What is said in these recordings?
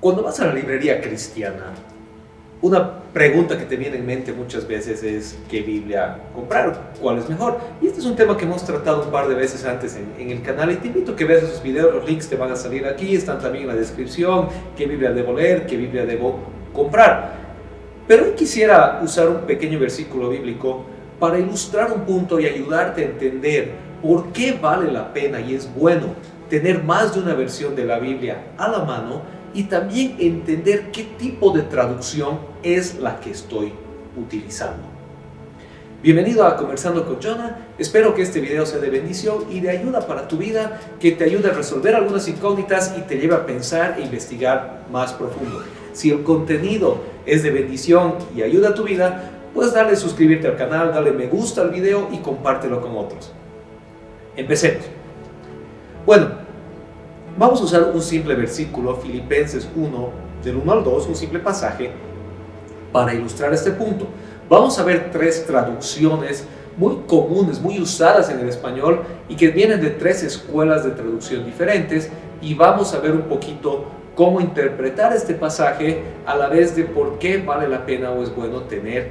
Cuando vas a la librería cristiana, una pregunta que te viene en mente muchas veces es ¿qué Biblia comprar? ¿Cuál es mejor? Y este es un tema que hemos tratado un par de veces antes en el canal y te invito a que veas esos videos, los links te van a salir aquí, están también en la descripción, qué Biblia debo leer, qué Biblia debo comprar. Pero hoy quisiera usar un pequeño versículo bíblico para ilustrar un punto y ayudarte a entender por qué vale la pena y es bueno tener más de una versión de la Biblia a la mano y también entender qué tipo de traducción es la que estoy utilizando. Bienvenido a Conversando con Jonah. Espero que este video sea de bendición y de ayuda para tu vida, que te ayude a resolver algunas incógnitas y te lleve a pensar e investigar más profundo. Si el contenido es de bendición y ayuda a tu vida, pues dale suscribirte al canal, dale me gusta al video y compártelo con otros. Empecemos. Bueno, vamos a usar un simple versículo, Filipenses 1, del 1 al 2, un simple pasaje, para ilustrar este punto. Vamos a ver tres traducciones muy comunes, muy usadas en el español y que vienen de tres escuelas de traducción diferentes y vamos a ver un poquito cómo interpretar este pasaje a la vez de por qué vale la pena o es bueno tener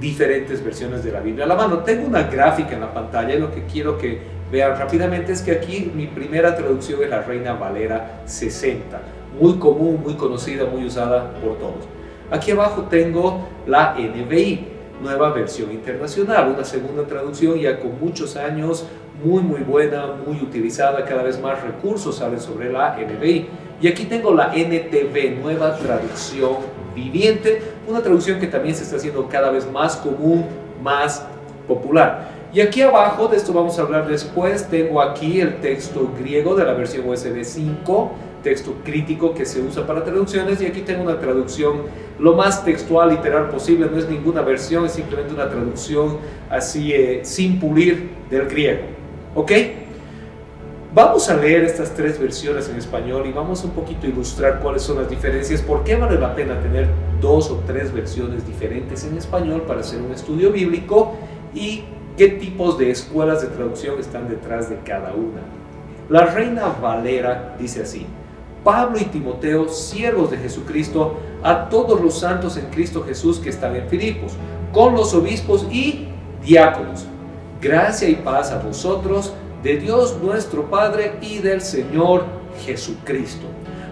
diferentes versiones de la Biblia a la mano. Tengo una gráfica en la pantalla y lo que quiero que vean rápidamente es que aquí mi primera traducción es la Reina Valera 60, muy común, muy conocida, muy usada por todos. Aquí abajo tengo la NVI, Nueva Versión Internacional, una segunda traducción ya con muchos años, muy buena, muy utilizada, cada vez más recursos salen sobre la NVI. Y aquí tengo la NTV, Nueva Traducción Viviente, una traducción que también se está haciendo cada vez más común, más popular. Y aquí abajo, de esto vamos a hablar después, tengo aquí el texto griego de la versión USB 5, texto crítico que se usa para traducciones, y aquí tengo una traducción lo más textual, literal posible, no es ninguna versión, es simplemente una traducción así sin pulir del griego. ¿Ok? Vamos a leer estas tres versiones en español y vamos un poquito a ilustrar cuáles son las diferencias, por qué vale la pena tener dos o tres versiones diferentes en español para hacer un estudio bíblico y qué tipos de escuelas de traducción están detrás de cada una. La Reina Valera dice así: Pablo y Timoteo, siervos de Jesucristo, a todos los santos en Cristo Jesús que están en Filipos, con los obispos y diáconos. Gracia y paz a vosotros, de Dios nuestro Padre y del Señor Jesucristo.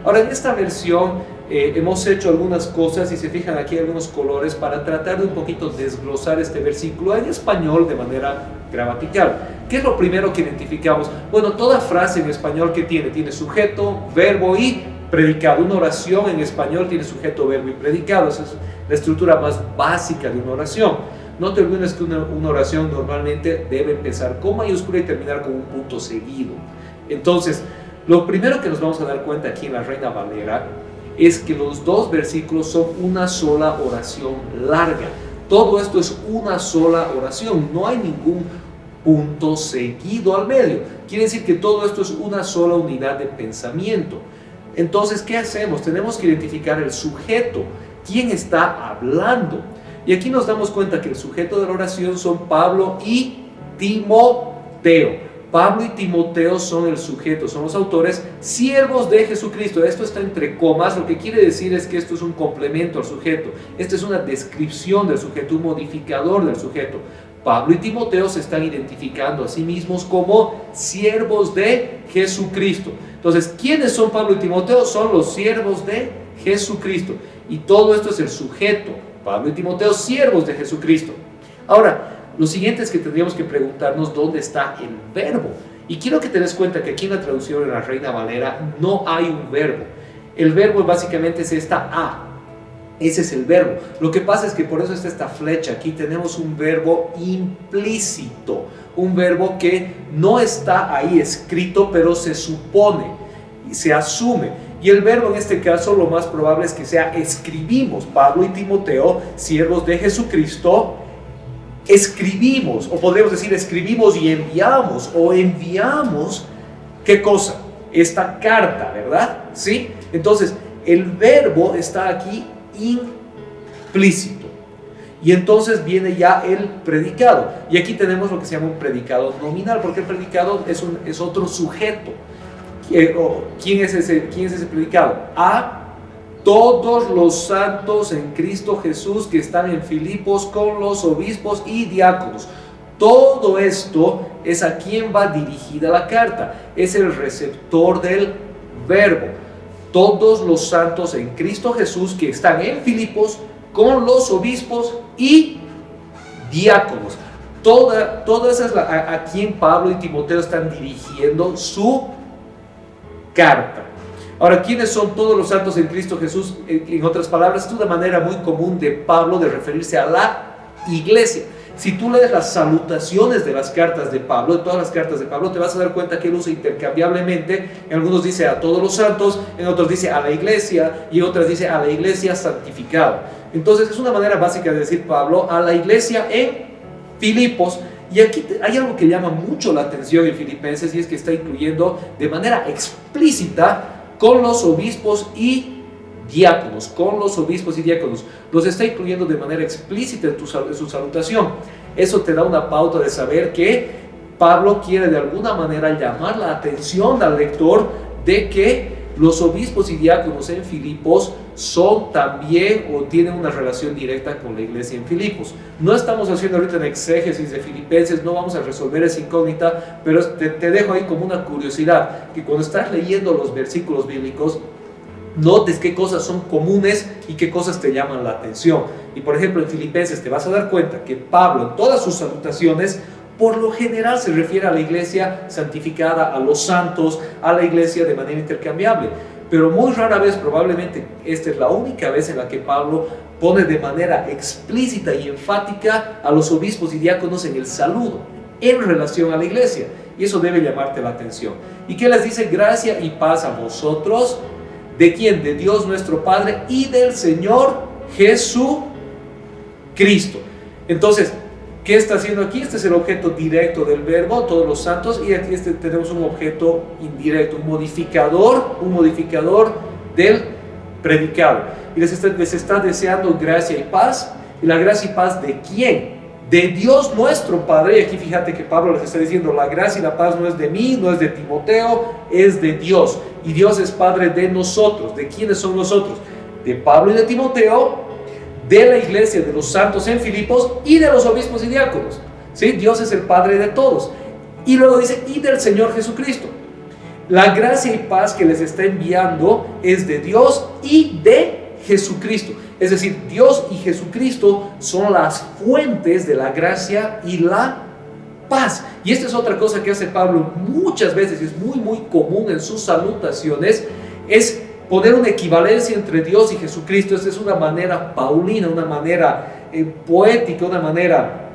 Ahora, en esta versión hemos hecho algunas cosas, y se fijan aquí algunos colores para tratar de un poquito desglosar este versículo en español de manera gramatical. ¿Qué es lo primero que identificamos? Bueno, toda frase en español que tiene sujeto, verbo y predicado. Una oración en español tiene sujeto, verbo y predicado. Esa es la estructura más básica de una oración. No te olvides que una oración normalmente debe empezar con mayúscula y terminar con un punto seguido. Entonces, lo primero que nos vamos a dar cuenta aquí en la Reina Valera es que los dos versículos son una sola oración larga. Todo esto es una sola oración, no hay ningún punto seguido al medio. Quiere decir que todo esto es una sola unidad de pensamiento. Entonces, ¿qué hacemos? Tenemos que identificar el sujeto, quién está hablando. Y aquí nos damos cuenta que el sujeto de la oración son Pablo y Timoteo. Pablo y Timoteo son el sujeto, son los autores, siervos de Jesucristo. Esto está entre comas, lo que quiere decir es que esto es un complemento al sujeto. Esta es una descripción del sujeto, un modificador del sujeto. Pablo y Timoteo se están identificando a sí mismos como siervos de Jesucristo. Entonces, ¿quiénes son Pablo y Timoteo? Son los siervos de Jesucristo. Y todo esto es el sujeto. Pablo y Timoteo, siervos de Jesucristo. Ahora, lo siguiente es que tendríamos que preguntarnos dónde está el verbo. Y quiero que te des cuenta que aquí en la traducción de la Reina Valera no hay un verbo. El verbo básicamente es esta A. Ese es el verbo. Lo que pasa es que por eso está esta flecha. Aquí tenemos un verbo implícito. Un verbo que no está ahí escrito, pero se supone y se asume. Y el verbo en este caso lo más probable es que sea escribimos. Pablo y Timoteo, siervos de Jesucristo, escribimos, o podríamos decir escribimos y enviamos, o enviamos, ¿qué cosa? Esta carta, ¿verdad? ¿Sí? Entonces, el verbo está aquí implícito. Y entonces viene ya el predicado. Y aquí tenemos lo que se llama un predicado nominal, porque el predicado es otro sujeto. ¿Quién es ese predicado? A todos los santos en Cristo Jesús que están en Filipos con los obispos y diáconos. Todo esto es a quien va dirigida la carta, es el receptor del verbo. Todos los santos en Cristo Jesús que están en Filipos con los obispos y diáconos. Toda esa es a quien Pablo y Timoteo están dirigiendo su carta. Ahora, ¿quiénes son todos los santos en Cristo Jesús? En otras palabras, es una manera muy común de Pablo de referirse a la iglesia. Si tú lees las salutaciones de las cartas de Pablo, de todas las cartas de Pablo, te vas a dar cuenta que él usa intercambiablemente. En algunos dice a todos los santos, en otros dice a la iglesia y en otras dice a la iglesia santificada. Entonces es una manera básica de decir Pablo a la iglesia en Filipos. Y aquí hay algo que llama mucho la atención en Filipenses, y es que está incluyendo de manera explícita con los obispos y diáconos, con los obispos y diáconos. Los está incluyendo de manera explícita en su salutación. Eso te da una pauta de saber que Pablo quiere de alguna manera llamar la atención al lector de que los obispos y diáconos en Filipos son también o tienen una relación directa con la iglesia en Filipos. No estamos haciendo ahorita en exégesis de Filipenses, no vamos a resolver esa incógnita, pero te dejo ahí como una curiosidad, que cuando estás leyendo los versículos bíblicos, notes qué cosas son comunes y qué cosas te llaman la atención. Y por ejemplo en Filipenses te vas a dar cuenta que Pablo en todas sus salutaciones por lo general se refiere a la iglesia santificada, a los santos, a la iglesia de manera intercambiable. Pero muy rara vez, probablemente esta es la única vez en la que Pablo pone de manera explícita y enfática a los obispos y diáconos en el saludo, en relación a la iglesia. Y eso debe llamarte la atención. ¿Y qué les dice? Gracia y paz a vosotros. ¿De quién? De Dios nuestro Padre y del Señor Jesucristo. Entonces, ¿qué está haciendo aquí? Este es el objeto directo del verbo, todos los santos, y aquí tenemos un objeto indirecto, un modificador del predicado. Y les está deseando gracia y paz. ¿Y la gracia y paz de quién? De Dios nuestro Padre. Y aquí fíjate que Pablo les está diciendo, la gracia y la paz no es de mí, no es de Timoteo, es de Dios. Y Dios es Padre de nosotros. ¿De quiénes son nosotros? De Pablo y de Timoteo, de la iglesia, de los santos en Filipos y de los obispos y diáconos. ¿Sí? Dios es el Padre de todos. Y luego dice, y del Señor Jesucristo. La gracia y paz que les está enviando es de Dios y de Jesucristo. Es decir, Dios y Jesucristo son las fuentes de la gracia y la paz. Y esta es otra cosa que hace Pablo muchas veces, y es muy muy común en sus salutaciones, es poner una equivalencia entre Dios y Jesucristo. Esta es una manera paulina, una manera poética, una manera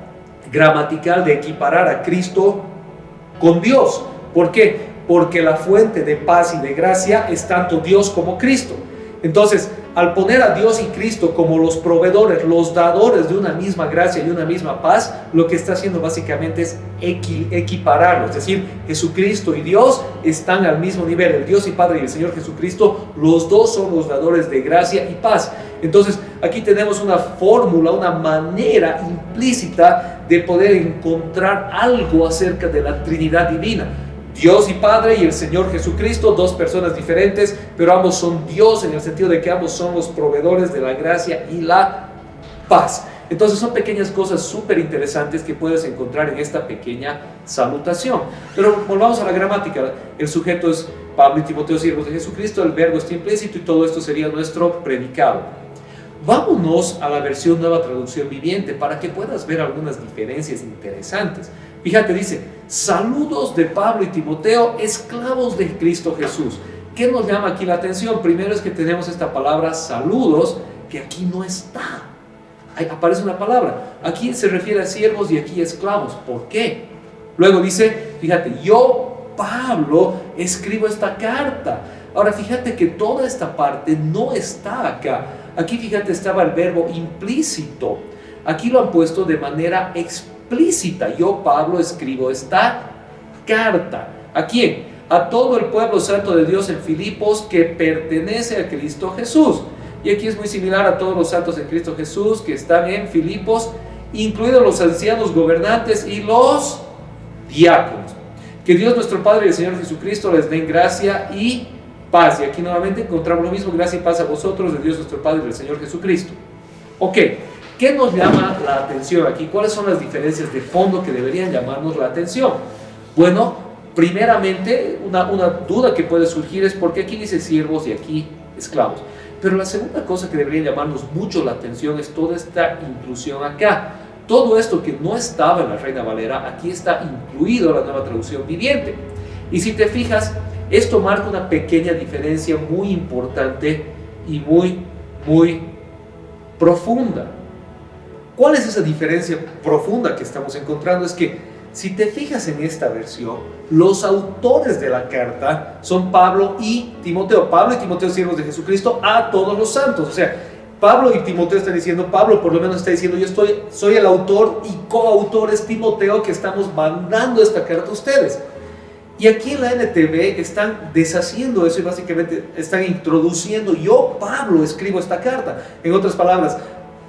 gramatical de equiparar a Cristo con Dios. ¿Por qué? Porque la fuente de paz y de gracia es tanto Dios como Cristo. Entonces, al poner a Dios y Cristo como los proveedores, los dadores de una misma gracia y una misma paz, lo que está haciendo básicamente es equipararlos. Es decir, Jesucristo y Dios están al mismo nivel. El Dios y Padre y el Señor Jesucristo, los dos son los dadores de gracia y paz. Entonces, aquí tenemos una fórmula, una manera implícita de poder encontrar algo acerca de la Trinidad Divina. Dios y Padre y el Señor Jesucristo, dos personas diferentes, pero ambos son Dios en el sentido de que ambos son los proveedores de la gracia y la paz. Entonces son pequeñas cosas súper interesantes que puedes encontrar en esta pequeña salutación. Pero volvamos a la gramática. El sujeto es Pablo y Timoteo, siervos de Jesucristo, el verbo está implícito y todo esto sería nuestro predicado. Vámonos a la versión Nueva Traducción Viviente para que puedas ver algunas diferencias interesantes. Fíjate, dice, saludos de Pablo y Timoteo, esclavos de Cristo Jesús. ¿Qué nos llama aquí la atención? Primero es que tenemos esta palabra saludos, que aquí no está. Ahí aparece una palabra. Aquí se refiere a siervos y aquí a esclavos. ¿Por qué? Luego dice, fíjate, yo, Pablo, escribo esta carta. Ahora fíjate que toda esta parte no está acá. Aquí fíjate, estaba el verbo implícito. Aquí lo han puesto de manera explícita. Yo, Pablo, escribo esta carta. ¿A quién? A todo el pueblo santo de Dios en Filipos que pertenece a Cristo Jesús. Y aquí es muy similar a todos los santos en Cristo Jesús que están en Filipos, incluidos los ancianos gobernantes y los diáconos. Que Dios nuestro Padre y el Señor Jesucristo les den gracia y paz. Y aquí nuevamente encontramos lo mismo: gracia y paz a vosotros, de Dios nuestro Padre y del Señor Jesucristo. Ok, ¿qué nos llama la atención aquí? ¿Cuáles son las diferencias de fondo que deberían llamarnos la atención? Bueno, primeramente, una duda que puede surgir es por qué aquí dice siervos y aquí esclavos. Pero la segunda cosa que debería llamarnos mucho la atención es toda esta inclusión acá. Todo esto que no estaba en la Reina Valera, aquí está incluido en la Nueva Traducción Viviente. Y si te fijas, esto marca una pequeña diferencia muy importante y muy profunda. ¿Cuál es esa diferencia profunda que estamos encontrando? Es que si te fijas en esta versión, los autores de la carta son Pablo y Timoteo. Pablo y Timoteo, siervos de Jesucristo, a todos los santos. O sea, Pablo y Timoteo están diciendo, Pablo por lo menos está diciendo, soy el autor, y coautor es Timoteo, que estamos mandando esta carta a ustedes. Y aquí en la NTV están deshaciendo eso y básicamente están introduciendo: yo, Pablo, escribo esta carta. En otras palabras,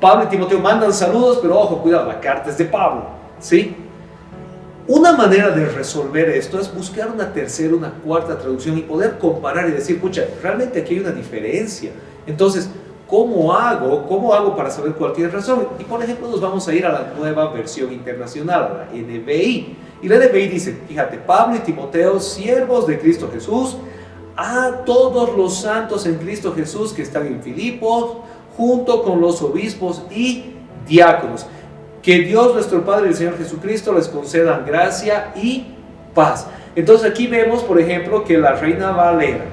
Pablo y Timoteo mandan saludos, pero ojo, cuidado, la carta es de Pablo, ¿sí? Una manera de resolver esto es buscar una tercera, una cuarta traducción y poder comparar y decir, pucha, realmente aquí hay una diferencia. Entonces, ¿cómo hago para saber cuál tiene razón? Y por ejemplo, nos vamos a ir a la nueva versión internacional, a la NBI. Y la NBI dice, fíjate, Pablo y Timoteo, siervos de Cristo Jesús, a todos los santos en Cristo Jesús que están en Filipos, junto con los obispos y diáconos. Que Dios nuestro Padre y el Señor Jesucristo les concedan gracia y paz. Entonces aquí vemos, por ejemplo, que la Reina Valera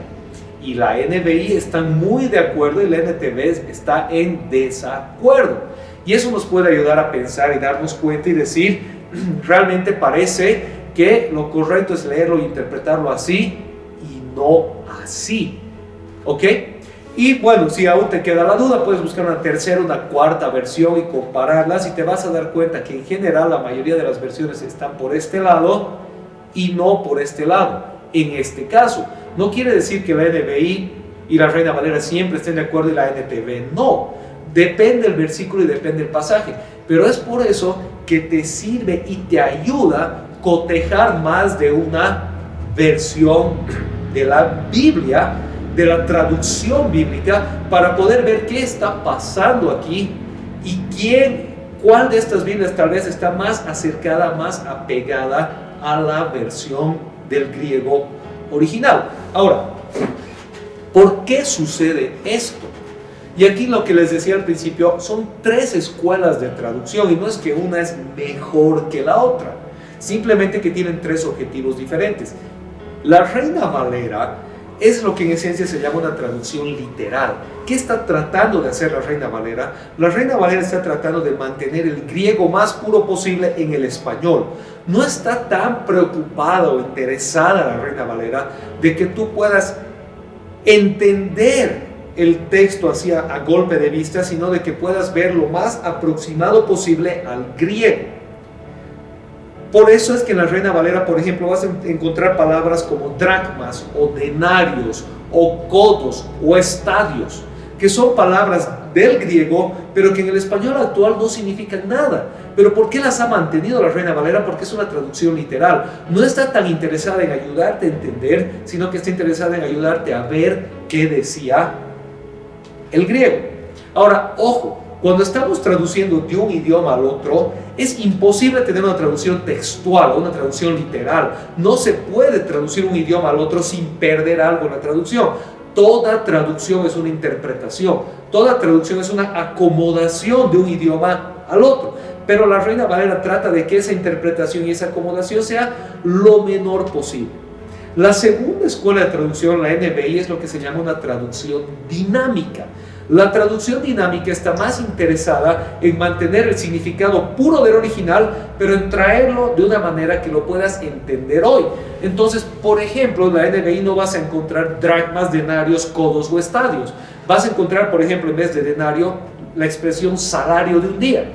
y la NBI están muy de acuerdo y la NTV está en desacuerdo. Y eso nos puede ayudar a pensar y darnos cuenta y decir, realmente parece que lo correcto es leerlo e interpretarlo así y no así. ¿Ok? Y bueno, si aún te queda la duda, puedes buscar una tercera, una cuarta versión y compararlas, y te vas a dar cuenta que en general la mayoría de las versiones están por este lado y no por este lado. En este caso, no quiere decir que la NBI y la Reina Valera siempre estén de acuerdo y la NTV no. Depende el versículo y depende el pasaje. Pero es por eso que te sirve y te ayuda a cotejar más de una versión de la Biblia, de la traducción bíblica, para poder ver qué está pasando aquí y cuál de estas Biblias tal vez está más acercada, más apegada a la versión del griego original. Ahora, ¿por qué sucede esto? Y aquí lo que les decía al principio, son tres escuelas de traducción, y no es que una es mejor que la otra, simplemente que tienen tres objetivos diferentes. La Reina Valera es lo que en esencia se llama una traducción literal. ¿Qué está tratando de hacer la Reina Valera? La Reina Valera está tratando de mantener el griego más puro posible en el español. No está tan preocupada o interesada la Reina Valera de que tú puedas entender el texto así a golpe de vista, sino de que puedas ver lo más aproximado posible al griego. Por eso es que en la Reina Valera, por ejemplo, vas a encontrar palabras como dracmas, o denarios, o codos, o estadios, que son palabras del griego, pero que en el español actual no significan nada. ¿Pero por qué las ha mantenido la Reina Valera? Porque es una traducción literal. No está tan interesada en ayudarte a entender, sino que está interesada en ayudarte a ver qué decía el griego. Ahora, ojo, cuando estamos traduciendo de un idioma al otro, es imposible tener una traducción textual o una traducción literal. No se puede traducir un idioma al otro sin perder algo en la traducción. Toda traducción es una interpretación, toda traducción es una acomodación de un idioma al otro. Pero la Reina Valera trata de que esa interpretación y esa acomodación sea lo menor posible. La segunda escuela de traducción, la NBI, es lo que se llama una traducción dinámica. La traducción dinámica está más interesada en mantener el significado puro del original, pero en traerlo de una manera que lo puedas entender hoy. Entonces, por ejemplo, en la NBI no vas a encontrar dracmas, denarios, codos o estadios. Vas a encontrar, por ejemplo, en vez de denario, la expresión salario de un día.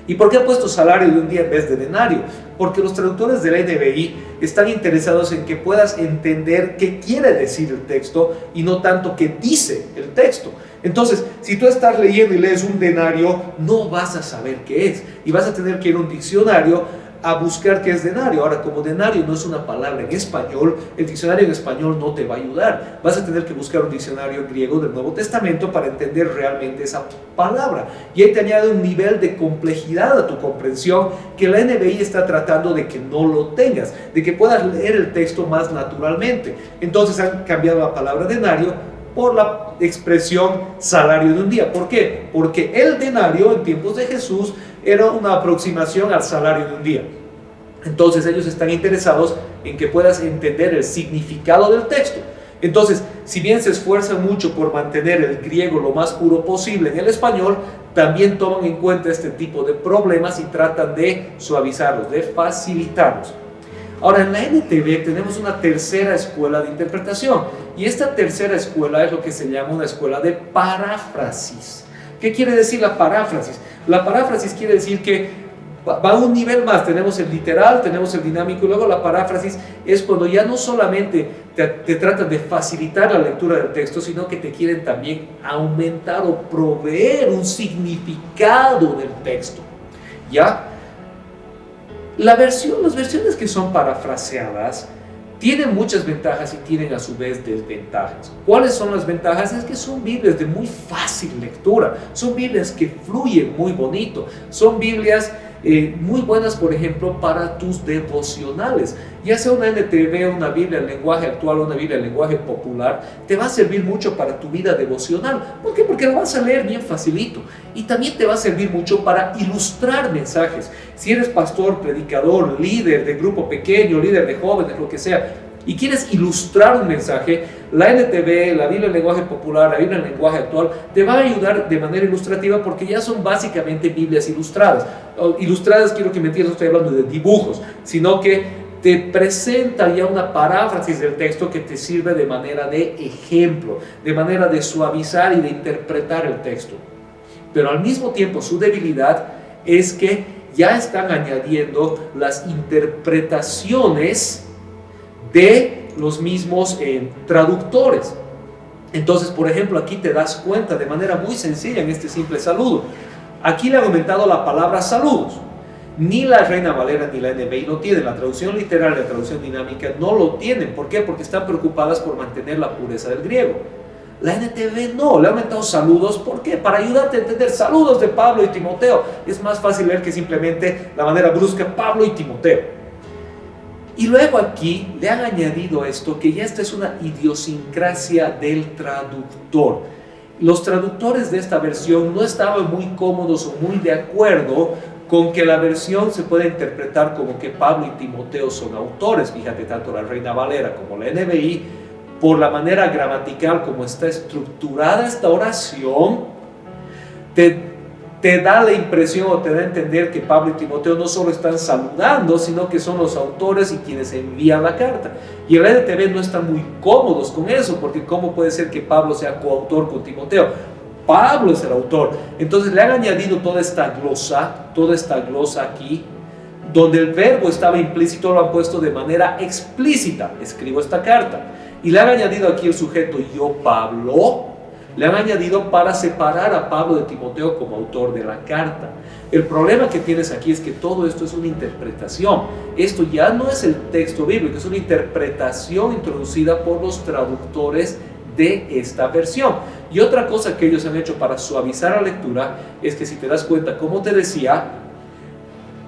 ¿Y por qué ha puesto salario de un día en vez de denario? Porque los traductores de la NBI están interesados en que puedas entender qué quiere decir el texto y no tanto qué dice el texto. Entonces, si tú estás leyendo y lees un denario, no vas a saber qué es, y vas a tener que ir a un diccionario a buscar qué es denario. Ahora, como denario no es una palabra en español, el diccionario en español no te va a ayudar. Vas a tener que buscar un diccionario griego del Nuevo Testamento para entender realmente esa palabra. Y ahí te añade un nivel de complejidad a tu comprensión que la NBI está tratando de que no lo tengas, de que puedas leer el texto más naturalmente. Entonces han cambiado la palabra denario por la expresión salario de un día. ¿Por qué? Porque el denario en tiempos de Jesús era una aproximación al salario de un día. Entonces ellos están interesados en que puedas entender el significado del texto. Entonces, si bien se esfuerzan mucho por mantener el griego lo más puro posible en el español, también toman en cuenta este tipo de problemas y tratan de suavizarlos, de facilitarlos. Ahora, en la NTV tenemos una tercera escuela de interpretación, y esta tercera escuela es lo que se llama una escuela de paráfrasis. ¿Qué quiere decir la paráfrasis? La paráfrasis quiere decir que va a un nivel más. Tenemos el literal, tenemos el dinámico, y luego la paráfrasis es cuando ya no solamente te tratan de facilitar la lectura del texto, sino que te quieren también aumentar o proveer un significado del texto. ¿Ya? Las versiones que son parafraseadas tienen muchas ventajas y tienen a su vez desventajas. ¿Cuáles son las ventajas? Es que son Biblias de muy fácil lectura, son Biblias que fluyen muy bonito, son Biblias muy buenas, por ejemplo, para tus devocionales. Ya sea una NTV, una Biblia en lenguaje actual o una Biblia en lenguaje popular, te va a servir mucho para tu vida devocional. ¿Por qué? Porque la vas a leer bien facilito. Y también te va a servir mucho para ilustrar mensajes. Si eres pastor, predicador, líder de grupo pequeño, líder de jóvenes, lo que sea, y quieres ilustrar un mensaje, la NTV, la Biblia en lenguaje popular, la Biblia en lenguaje actual, te va a ayudar de manera ilustrativa, porque ya son básicamente Biblias ilustradas. Ilustradas, quiero que me entiendas, no estoy hablando de dibujos, sino que te presenta ya una paráfrasis del texto que te sirve de manera de ejemplo, de manera de suavizar y de interpretar el texto. Pero al mismo tiempo su debilidad es que ya están añadiendo las interpretaciones de los mismos traductores. Entonces, por ejemplo, aquí te das cuenta de manera muy sencilla en este simple saludo. Aquí le han aumentado la palabra saludos. Ni la Reina Valera ni la NBI lo tienen. La traducción literal y la traducción dinámica no lo tienen. ¿Por qué? Porque están preocupadas por mantener la pureza del griego. La NTV no, le ha aumentado saludos. ¿Por qué? Para ayudarte a entender saludos de Pablo y Timoteo. Es más fácil leer que simplemente la manera brusca Pablo y Timoteo. Y luego aquí le han añadido esto, que ya esta es una idiosincrasia del traductor. Los traductores de esta versión no estaban muy cómodos o muy de acuerdo con que la versión se pueda interpretar como que Pablo y Timoteo son autores. Fíjate, tanto la Reina Valera como la NBI, por la manera gramatical como está estructurada esta oración, te da la impresión o te da a entender que Pablo y Timoteo no solo están saludando, sino que son los autores y quienes envían la carta. Y el NTV no están muy cómodos con eso, porque ¿cómo puede ser que Pablo sea coautor con Timoteo? Pablo es el autor. Entonces le han añadido toda esta glosa aquí, donde el verbo estaba implícito, lo han puesto de manera explícita. Escribo esta carta. Y le han añadido aquí el sujeto yo, Pablo. Le han añadido para separar a Pablo de Timoteo como autor de la carta. El problema que tienes aquí es que todo esto es una interpretación. Esto ya no es el texto bíblico, es una interpretación introducida por los traductores de esta versión. Y otra cosa que ellos han hecho para suavizar la lectura es que, si te das cuenta, como te decía,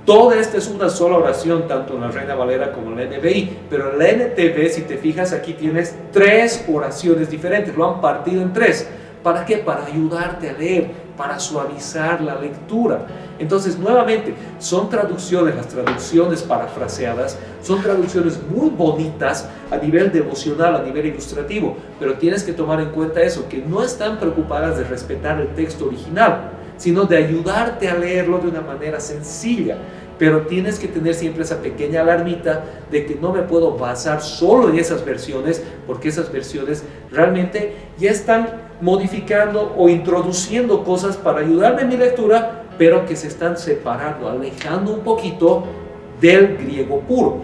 toda esta es una sola oración, tanto en la Reina Valera como en la NBI, pero en la NTV, si te fijas, aquí tienes 3 oraciones diferentes, lo han partido en 3. ¿Para qué? Para ayudarte a leer, para suavizar la lectura. Entonces, nuevamente, son traducciones, las traducciones parafraseadas, son traducciones muy bonitas a nivel devocional, a nivel ilustrativo, pero tienes que tomar en cuenta eso, que no están preocupadas de respetar el texto original, sino de ayudarte a leerlo de una manera sencilla. Pero tienes que tener siempre esa pequeña alarmita de que no me puedo basar solo en esas versiones, porque esas versiones realmente ya están modificando o introduciendo cosas para ayudarme en mi lectura, pero que se están separando, alejando un poquito del griego puro.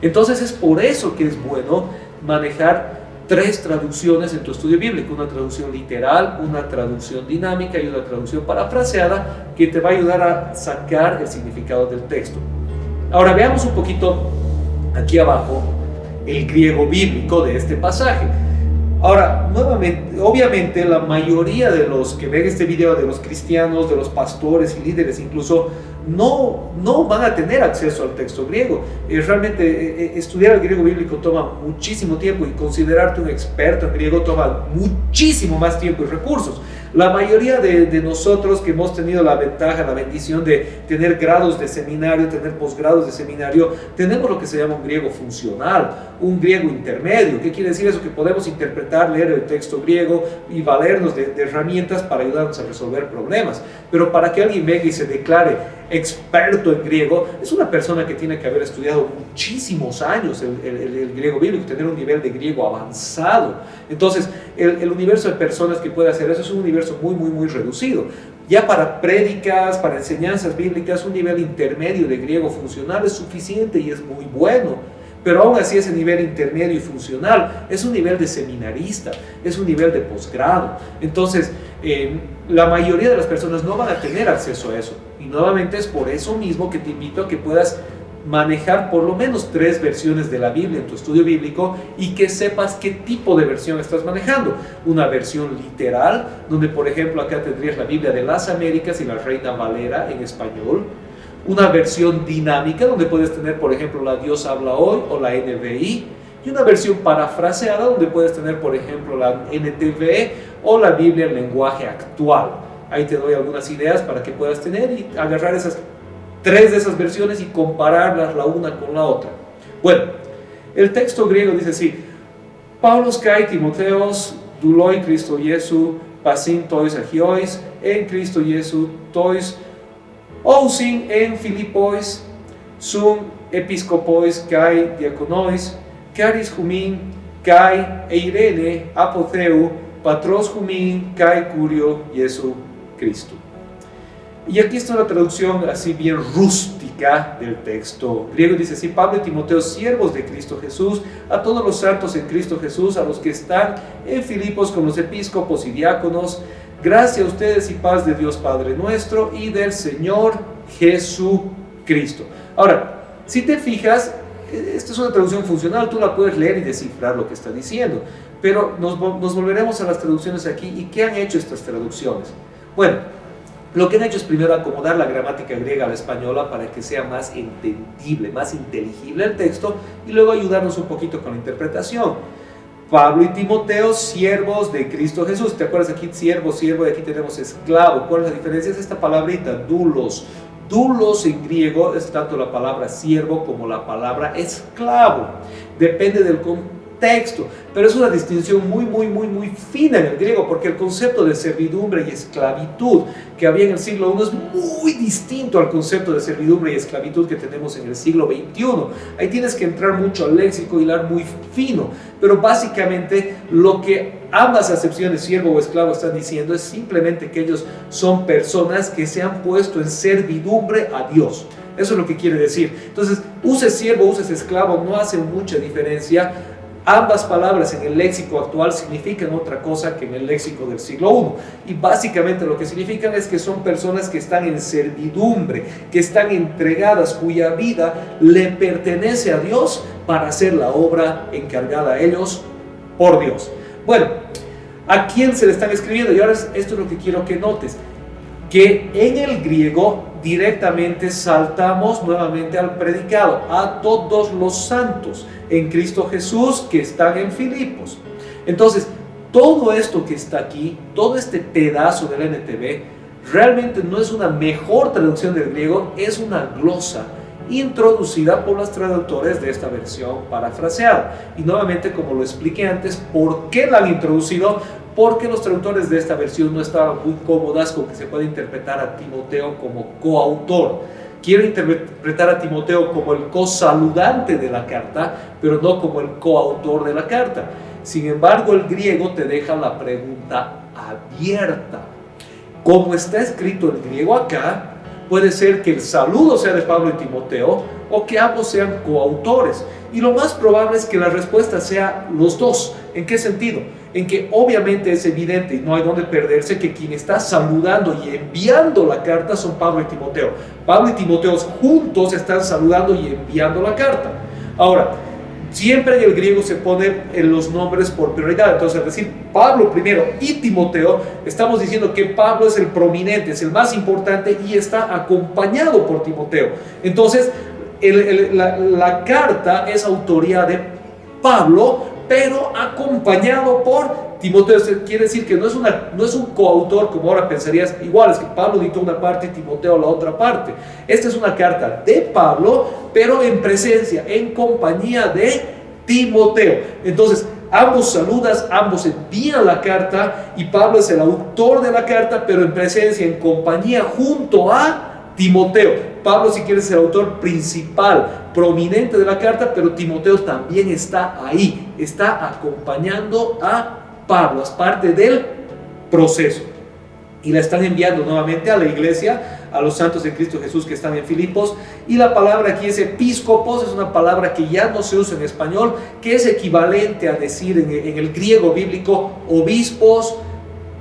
Entonces es por eso que es bueno manejar 3 traducciones en tu estudio bíblico: una traducción literal, una traducción dinámica y una traducción parafraseada, que te va a ayudar a sacar el significado del texto. Ahora veamos un poquito aquí abajo el griego bíblico de este pasaje. Ahora, nuevamente, obviamente la mayoría de los que ven este video, de los cristianos, de los pastores y líderes incluso, no van a tener acceso al texto griego. Realmente estudiar el griego bíblico toma muchísimo tiempo y considerarte un experto en griego toma muchísimo más tiempo y recursos. La mayoría de nosotros que hemos tenido la ventaja, la bendición de tener grados de seminario, tener posgrados de seminario, tenemos lo que se llama un griego funcional, un griego intermedio. ¿Qué quiere decir eso? Que podemos interpretar, leer el texto griego y valernos de herramientas para ayudarnos a resolver problemas. Pero para que alguien venga y se declare experto en griego, es una persona que tiene que haber estudiado muchísimos años el griego bíblico, tener un nivel de griego avanzado. Entonces, el universo de personas que puede hacer eso es un universo muy reducido. Ya para prédicas, para enseñanzas bíblicas, un nivel intermedio de griego funcional es suficiente y es muy bueno. Pero aún así ese nivel intermedio y funcional es un nivel de seminarista, es un nivel de posgrado. Entonces, la mayoría de las personas no van a tener acceso a eso. Y nuevamente es por eso mismo que te invito a que puedas manejar por lo menos 3 versiones de la Biblia en tu estudio bíblico y que sepas qué tipo de versión estás manejando. Una versión literal, donde por ejemplo acá tendrías la Biblia de las Américas y la Reina Valera en español. Una versión dinámica, donde puedes tener por ejemplo la Dios habla hoy o la NBI. Y una versión parafraseada, donde puedes tener por ejemplo la NTV o la Biblia en lenguaje actual. Ahí te doy algunas ideas para que puedas tener y agarrar esas 3 de esas versiones y compararlas la una con la otra. Bueno, el texto griego dice así: Paulos kai Timotheos duloi Cristo Jesu pasin tois agiois en Cristo Jesu tois ousin en Filipois sum episcopois kai diaconois caris humin kai eirene apotheu patros humin kai curio Jesu Cristo. Y aquí está una traducción así bien rústica del texto griego. Dice así: Pablo y Timoteo, siervos de Cristo Jesús, a todos los santos en Cristo Jesús, a los que están en Filipos con los episcopos y diáconos, gracia a ustedes y paz de Dios Padre nuestro y del Señor Jesucristo. Ahora, si te fijas, esta es una traducción funcional, tú la puedes leer y descifrar lo que está diciendo, pero nos volveremos a las traducciones aquí. ¿Y qué han hecho estas traducciones? Bueno, lo que han hecho es primero acomodar la gramática griega a la española para que sea más entendible, más inteligible el texto, y luego ayudarnos un poquito con la interpretación. Pablo y Timoteo, siervos de Cristo Jesús. ¿Te acuerdas aquí? Siervo, y aquí tenemos esclavo. ¿Cuál es la diferencia? Es esta palabrita, doulos. Doulos en griego es tanto la palabra siervo como la palabra esclavo. Depende del contexto, pero es una distinción muy fina en el griego, porque el concepto de servidumbre y esclavitud que había en el siglo I es muy distinto al concepto de servidumbre y esclavitud que tenemos en el siglo XXI. Ahí tienes que entrar mucho al léxico, hilar muy fino, pero básicamente lo que ambas acepciones, siervo o esclavo, están diciendo es simplemente que ellos son personas que se han puesto en servidumbre a Dios. Eso es lo que quiere decir. Entonces, uses siervo, uses esclavo, no hace mucha diferencia. Ambas palabras en el léxico actual significan otra cosa que en el léxico del siglo I. Y básicamente lo que significan es que son personas que están en servidumbre, que están entregadas, cuya vida le pertenece a Dios para hacer la obra encargada a ellos por Dios. Bueno, ¿a quién se le están escribiendo? Y ahora esto es lo que quiero que notes, que en el griego directamente saltamos nuevamente al predicado, a todos los santos en Cristo Jesús que están en Filipos. Entonces, todo esto que está aquí, todo este pedazo del NTV, realmente no es una mejor traducción del griego, es una glosa introducida por los traductores de esta versión parafraseada. Y nuevamente, como lo expliqué antes, ¿por qué la han introducido? Porque los traductores de esta versión no estaban muy cómodas con que se pueda interpretar a Timoteo como coautor. Quiero interpretar a Timoteo como el cosaludante de la carta, pero no como el coautor de la carta. Sin embargo, el griego te deja la pregunta abierta. Como está escrito el griego acá, puede ser que el saludo sea de Pablo y Timoteo o que ambos sean coautores. Y lo más probable es que la respuesta sea los dos. ¿En qué sentido? en que obviamente es evidente y no hay donde perderse que quien está saludando y enviando la carta son Pablo y Timoteo. Pablo y Timoteo juntos están saludando y enviando la carta. Ahora, siempre en el griego se ponen los nombres por prioridad. Entonces, al decir Pablo primero y Timoteo, estamos diciendo que Pablo es el prominente, es el más importante y está acompañado por Timoteo. Entonces, la carta es autoría de Pablo, pero acompañado por Timoteo. Quiere decir que no es un coautor, como ahora pensarías, igual es que Pablo dictó una parte y Timoteo la otra parte. Esta es una carta de Pablo, pero en presencia, en compañía de Timoteo. Entonces, ambos saludan, ambos envían la carta y Pablo es el autor de la carta, pero en presencia, en compañía, junto a Timoteo. Pablo, si quieres, es el autor principal, prominente de la carta, pero Timoteo también está ahí, está acompañando a Pablo, es parte del proceso. Y la están enviando nuevamente a la iglesia, a los santos de Cristo Jesús que están en Filipos. Y la palabra aquí es episcopos, es una palabra que ya no se usa en español, que es equivalente a decir en el griego bíblico obispos,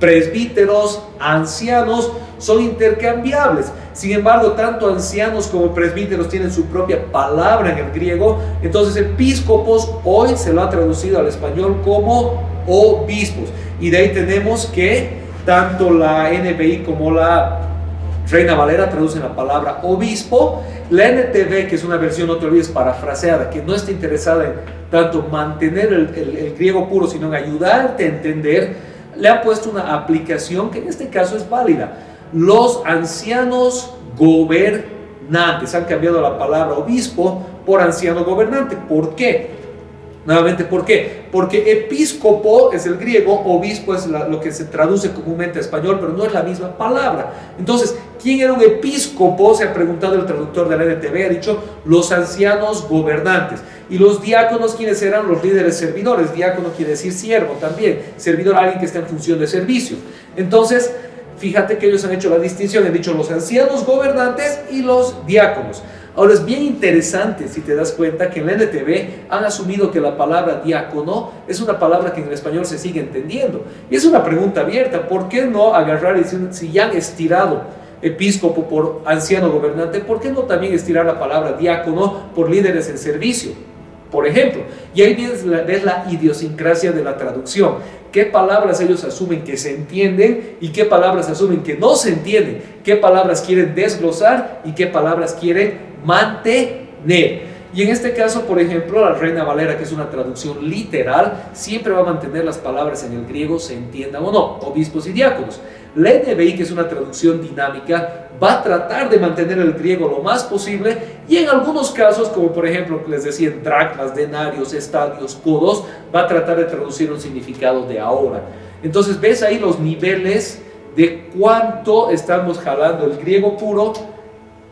presbíteros, ancianos, son intercambiables. Sin embargo, tanto ancianos como presbíteros tienen su propia palabra en el griego. Entonces, episcopos hoy se lo ha traducido al español como obispos. Y de ahí tenemos que tanto la NBI como la Reina Valera traducen la palabra obispo. La NTV, que es una versión, no te olvides, parafraseada, que no está interesada en tanto mantener el griego puro, sino en ayudarte a entender, le ha puesto una aplicación que en este caso es válida. Los ancianos gobernantes. Han cambiado la palabra obispo por anciano gobernante. ¿Por qué? Nuevamente, ¿por qué? Porque episcopo es el griego, obispo es lo que se traduce comúnmente a español, pero no es la misma palabra. Entonces, ¿quién era un episcopo? Se ha preguntado el traductor de la NTV, ha dicho los ancianos gobernantes. Y los diáconos, ¿quiénes eran? Los líderes servidores. Diácono quiere decir siervo también. Servidor, alguien que está en función de servicio. Entonces, fíjate que ellos han hecho la distinción, han dicho los ancianos gobernantes y los diáconos. Ahora es bien interesante si te das cuenta que en la NTV han asumido que la palabra diácono es una palabra que en el español se sigue entendiendo. Y es una pregunta abierta, ¿por qué no agarrar y decir, si ya han estirado episcopo por anciano gobernante, ¿por qué no también estirar la palabra diácono por líderes en servicio? Por ejemplo, y ahí ves la idiosincrasia de la traducción. ¿Qué palabras ellos asumen que se entienden y qué palabras asumen que no se entienden? ¿Qué palabras quieren desglosar y qué palabras quieren mantener? Y en este caso, por ejemplo, la Reina Valera, que es una traducción literal, siempre va a mantener las palabras en el griego, se entiendan o no, obispos y diáconos. La NBI, que es una traducción dinámica, va a tratar de mantener el griego lo más posible y en algunos casos, como por ejemplo, les decía, en dracmas, denarios, estadios, codos, va a tratar de traducir un significado de ahora. Entonces, ves ahí los niveles de cuánto estamos jalando el griego puro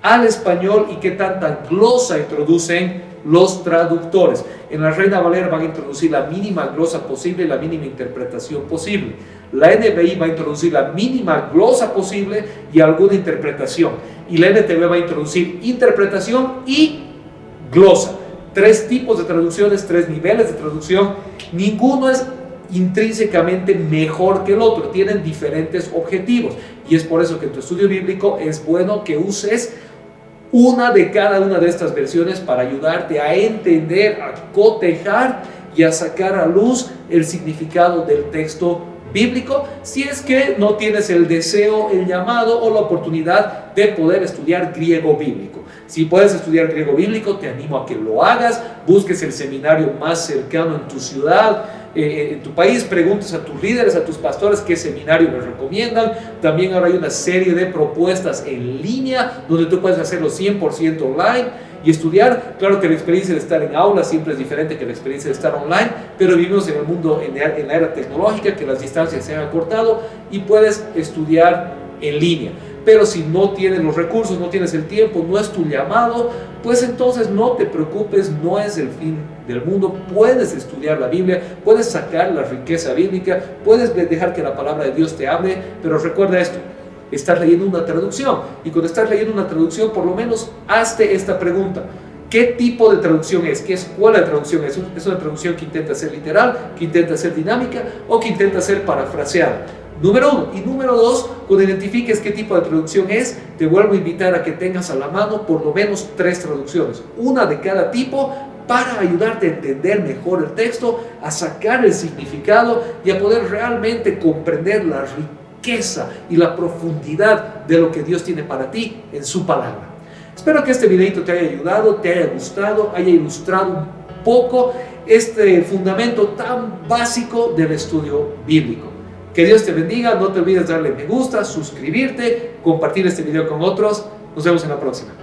al español y qué tanta glosa introducen los traductores. En la Reina Valera van a introducir la mínima glosa posible y la mínima interpretación posible. La NBI va a introducir la mínima glosa posible y alguna interpretación. Y la NTV va a introducir interpretación y glosa. 3 tipos de traducciones, 3 niveles de traducción. Ninguno es intrínsecamente mejor que el otro, tienen diferentes objetivos. Y es por eso que en tu estudio bíblico es bueno que uses una de cada una de estas versiones para ayudarte a entender, a cotejar y a sacar a luz el significado del texto bíblico, si es que no tienes el deseo, el llamado o la oportunidad de poder estudiar griego bíblico. Si puedes estudiar griego bíblico, te animo a que lo hagas, busques el seminario más cercano en tu ciudad, en tu país, preguntes a tus líderes, a tus pastores qué seminario les recomiendan. También ahora hay una serie de propuestas en línea donde tú puedes hacerlo 100% online y estudiar. Claro que la experiencia de estar en aula siempre es diferente que la experiencia de estar online, pero vivimos en el mundo, en la era tecnológica, que las distancias se han acortado y puedes estudiar en línea. Pero si no tienes los recursos, no tienes el tiempo, no es tu llamado, pues entonces no te preocupes, no es el fin del mundo. Puedes estudiar la Biblia, puedes sacar la riqueza bíblica, puedes dejar que la palabra de Dios te hable, pero recuerda esto: estás leyendo una traducción, y cuando estás leyendo una traducción, por lo menos hazte esta pregunta: ¿Qué tipo de traducción es? ¿Qué escuela de traducción es? ¿Es una traducción que intenta ser literal, que intenta ser dinámica o que intenta ser parafraseada? Número 1. Y número 2, cuando identifiques qué tipo de traducción es, te vuelvo a invitar a que tengas a la mano por lo menos 3 traducciones, una de cada tipo, para ayudarte a entender mejor el texto, a sacar el significado y a poder realmente comprender la riqueza y la profundidad de lo que Dios tiene para ti en su palabra. Espero que este videito te haya ayudado, te haya gustado, haya ilustrado un poco este fundamento tan básico del estudio bíblico. Que Dios te bendiga, no te olvides darle me gusta, suscribirte, compartir este video con otros. Nos vemos en la próxima.